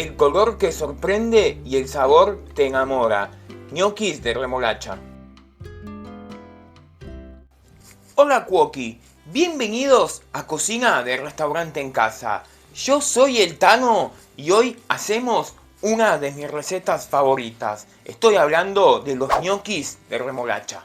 el color que sorprende y el sabor te enamora. Ñoquis de remolacha. Hola Cuoqui, bienvenidos a Cocina de Restaurante en Casa. Yo soy el Tano y hoy hacemos una de mis recetas favoritas. Estoy hablando de los ñoquis de remolacha.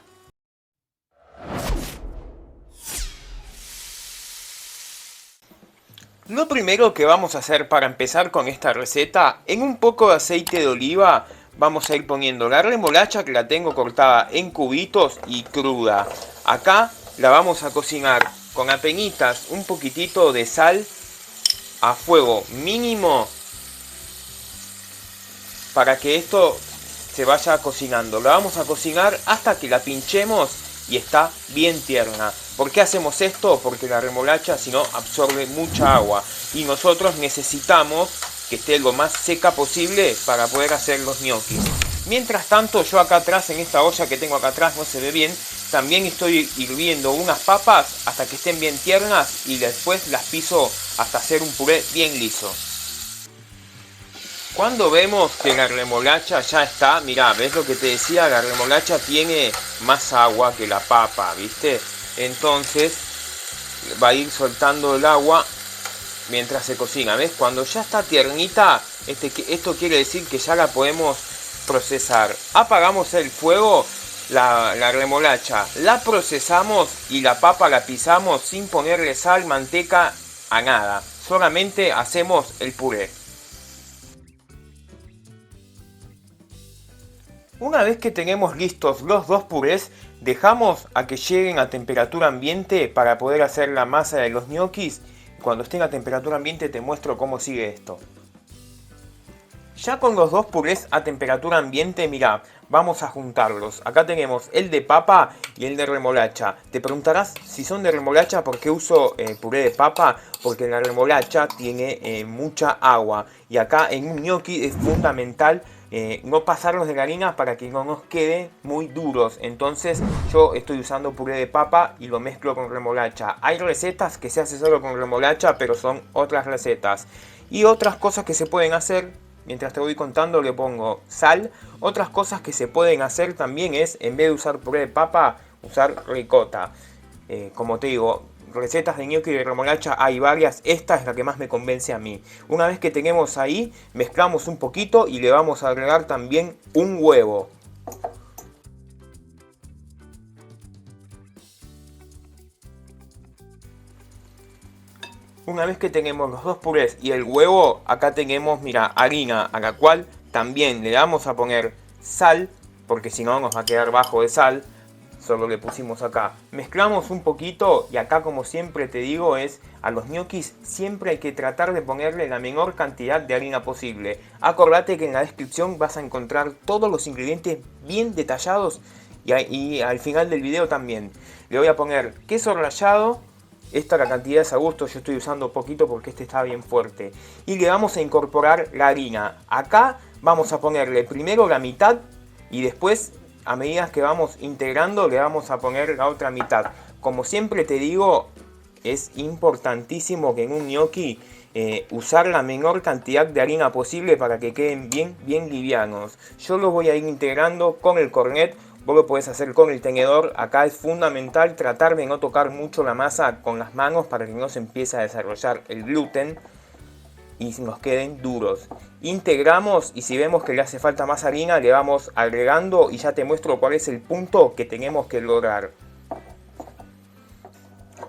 Lo primero que vamos a hacer para empezar con esta receta, en un poco de aceite de oliva vamos a ir poniendo la remolacha que la tengo cortada en cubitos y cruda. Acá la vamos a cocinar con apenitas un poquitito de sal a fuego mínimo para que esto se vaya cocinando. La vamos a cocinar hasta que la pinchemos y está bien tierna. ¿Por qué hacemos esto? Porque la remolacha si no absorbe mucha agua y nosotros necesitamos que esté lo más seca posible para poder hacer los ñoquis. Mientras tanto, yo acá atrás, en esta olla que tengo acá atrás, no se ve bien, también estoy hirviendo unas papas hasta que estén bien tiernas y después las piso hasta hacer un puré bien liso. Cuando vemos que la remolacha ya está, mirá, ¿ves lo que te decía? La remolacha tiene más agua que la papa, ¿viste? Entonces va a ir soltando el agua mientras se cocina, ¿ves? Cuando ya está tiernita, esto quiere decir que ya la podemos procesar. Apagamos el fuego, la remolacha la procesamos y la papa la pisamos sin ponerle sal, manteca, a nada. Solamente hacemos el puré. Una vez que tenemos listos los dos purés, dejamos a que lleguen a temperatura ambiente para poder hacer la masa de los ñoquis. Cuando estén a temperatura ambiente te muestro cómo sigue esto. Ya con los dos purés a temperatura ambiente, mirá, vamos a juntarlos. Acá tenemos el de papa y el de remolacha. Te preguntarás si son de remolacha, ¿por qué uso puré de papa? Porque la remolacha tiene mucha agua. Y acá en un ñoqui es fundamental no pasarlos de la harina para que no nos queden muy duros. Entonces yo estoy usando puré de papa y lo mezclo con remolacha. Hay recetas que se hace solo con remolacha, pero son otras recetas. Y otras cosas que se pueden hacer, mientras te voy contando, le pongo sal. Otras cosas que se pueden hacer también es, en vez de usar puré de papa, usar ricota. Como te digo, recetas de ñoqui de remolacha hay varias, esta es la que más me convence a mí. Una vez que tenemos ahí, mezclamos un poquito y le vamos a agregar también un huevo. Una vez que tenemos los dos purés y el huevo, acá tenemos, mira, harina, a la cual también le vamos a poner sal, porque si no nos va a quedar bajo de sal. Solo le pusimos acá. Mezclamos un poquito y acá, como siempre te digo, es a los ñoquis siempre hay que tratar de ponerle la menor cantidad de harina posible. Acordate que en la descripción vas a encontrar todos los ingredientes bien detallados y al final del video también. Le voy a poner queso rallado. Esta la cantidad es a gusto, yo estoy usando poquito porque este está bien fuerte. Y le vamos a incorporar la harina. Acá vamos a ponerle primero la mitad y después, a medida que vamos integrando, le vamos a poner la otra mitad. Como siempre te digo, es importantísimo que en un ñoqui usar la menor cantidad de harina posible para que queden bien livianos. Yo los voy a ir integrando con el cornet. Vos lo podés hacer con el tenedor. Acá es fundamental tratar de no tocar mucho la masa con las manos para que no se empiece a desarrollar el gluten y nos queden duros. Integramos y si vemos que le hace falta más harina, le vamos agregando y ya te muestro cuál es el punto que tenemos que lograr.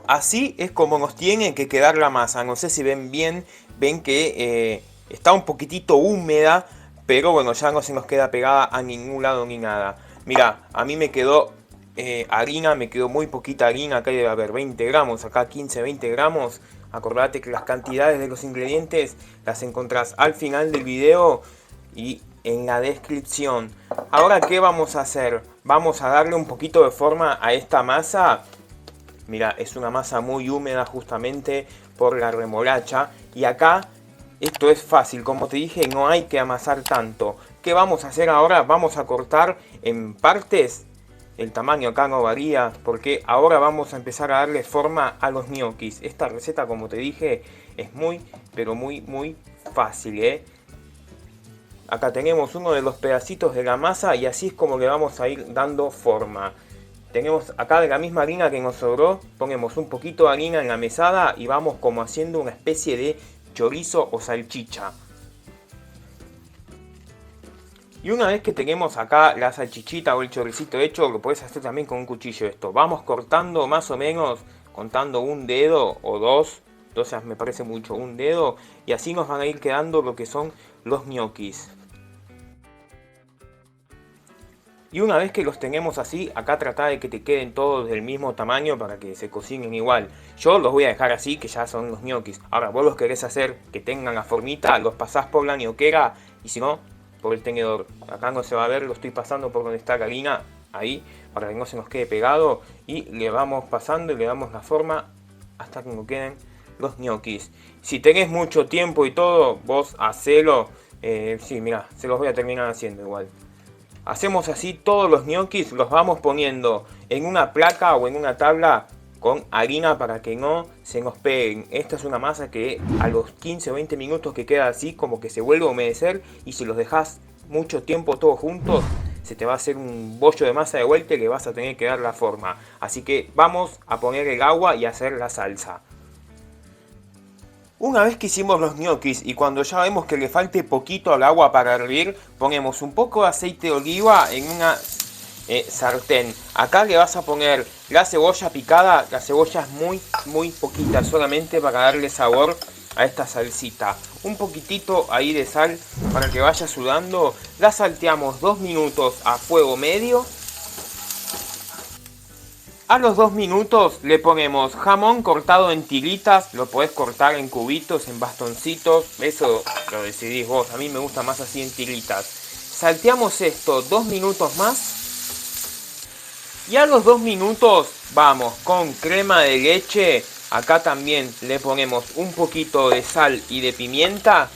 Así es como nos tiene que quedar la masa. No sé si ven bien, ven que está un poquitito húmeda, pero bueno, ya no se nos queda pegada a ningún lado ni nada. Mira, a mí me quedó harina, me quedó muy poquita harina. Acá debe haber 20 gramos, acá 15-20 gramos. Acordate que las cantidades de los ingredientes las encontrás al final del video y en la descripción. Ahora, ¿qué vamos a hacer? Vamos a darle un poquito de forma a esta masa. Mira, es una masa muy húmeda justamente por la remolacha. Y acá, esto es fácil, como te dije, no hay que amasar tanto. ¿Qué vamos a hacer ahora? Vamos a cortar en partes. El tamaño acá no varía porque ahora vamos a empezar a darle forma a los ñoquis. Esta receta, como te dije, es muy, pero muy fácil, ¿eh? acá tenemos uno de los pedacitos de la masa y así es como le vamos a ir dando forma. Tenemos acá de la misma harina que nos sobró, ponemos un poquito de harina en la mesada y vamos como haciendo una especie de chorizo o salchicha. Y una vez que tenemos acá la salchichita o el choricito hecho, lo puedes hacer también con un cuchillo esto. Vamos cortando más o menos, contando un dedo o dos, entonces me parece mucho, un dedo, y así nos van a ir quedando lo que son los ñoquis. Y una vez que los tenemos así, acá trata de que te queden todos del mismo tamaño para que se cocinen igual. Yo los voy a dejar así, que ya son los ñoquis. Ahora vos los querés hacer que tengan la formita, los pasás por la ñoquera y si no, por el tenedor. Acá no se va a ver, lo estoy pasando por donde está la harina, ahí, para que no se nos quede pegado. Y le vamos pasando y le damos la forma hasta que nos queden los ñoquis. Si tenés mucho tiempo y todo, vos hacelo. Sí, mira, se los voy a terminar haciendo igual. Hacemos así todos los ñoquis, los vamos poniendo en una placa o en una tabla con harina para que no se nos peguen. Esta es una masa que a los 15 o 20 minutos que queda así como que se vuelve a humedecer, y si los dejas mucho tiempo todos juntos se te va a hacer un bollo de masa de vuelta y le vas a tener que dar la forma. Así que vamos a poner el agua y hacer la salsa. Una vez que hicimos los ñoquis y cuando ya vemos que le falte poquito al agua para hervir, ponemos un poco de aceite de oliva en una sartén. Acá le vas a poner la cebolla picada. La cebolla es muy poquita, solamente para darle sabor a esta salsita. Un poquitito ahí de sal para que vaya sudando. La salteamos 2 minutos a fuego medio. A los 2 minutos le ponemos jamón cortado en tiritas. Lo podés cortar en cubitos, en bastoncitos, eso lo decidís vos. A mí me gusta más así en tiritas. Salteamos esto 2 minutos más. Y a los 2 minutos vamos con crema de leche. Acá también le ponemos un poquito de sal y de pimienta.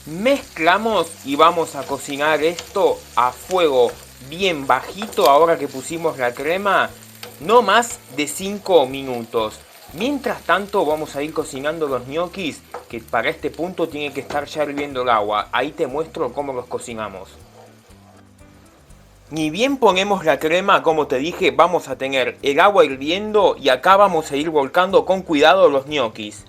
Mezclamos y vamos a cocinar esto a fuego bien bajito. Ahora que pusimos la crema, no más de 5 minutos. Mientras tanto vamos a ir cocinando los ñoquis, que para este punto tiene que estar ya hirviendo el agua. Ahí te muestro cómo los cocinamos. Ni bien ponemos la crema, como te dije, vamos a tener el agua hirviendo y acá vamos a ir volcando con cuidado los ñoquis.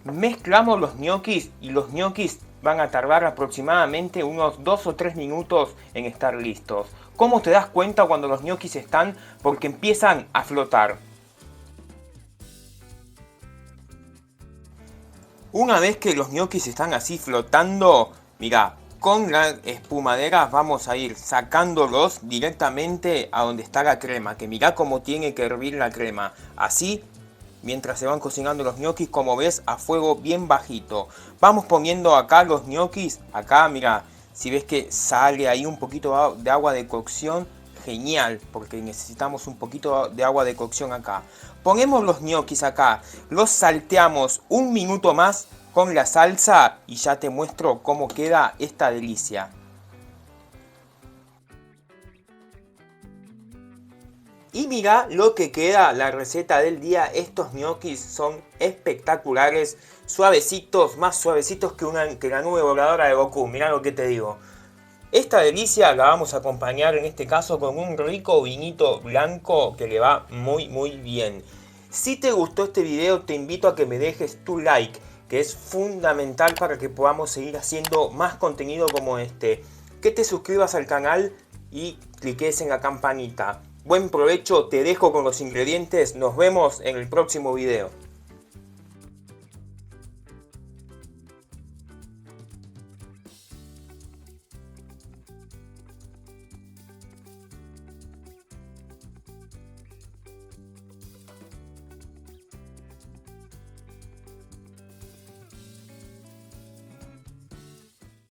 Mezclamos los ñoquis y los ñoquis van a tardar aproximadamente unos 2 o 3 minutos en estar listos. ¿Cómo te das cuenta cuando los ñoquis están? Porque empiezan a flotar. Una vez que los ñoquis están así flotando, mira, con la espumadera vamos a ir sacándolos directamente a donde está la crema. Que mira cómo tiene que hervir la crema. Así, mientras se van cocinando los ñoquis, como ves, a fuego bien bajito. Vamos poniendo acá los ñoquis. Acá, mira, si ves que sale ahí un poquito de agua de cocción, genial, porque necesitamos un poquito de agua de cocción acá. Ponemos los ñoquis acá, los salteamos 1 minuto más con la salsa y ya te muestro cómo queda esta delicia. Y mira lo que queda, la receta del día. Estos ñoquis son espectaculares, suavecitos, más suavecitos que la nube voladora de Goku. Mira lo que te digo. Esta delicia la vamos a acompañar en este caso con un rico vinito blanco que le va muy bien. Si te gustó este video, te invito a que me dejes tu like, que es fundamental para que podamos seguir haciendo más contenido como este. Que te suscribas al canal y cliques en la campanita. Buen provecho, te dejo con los ingredientes, nos vemos en el próximo video.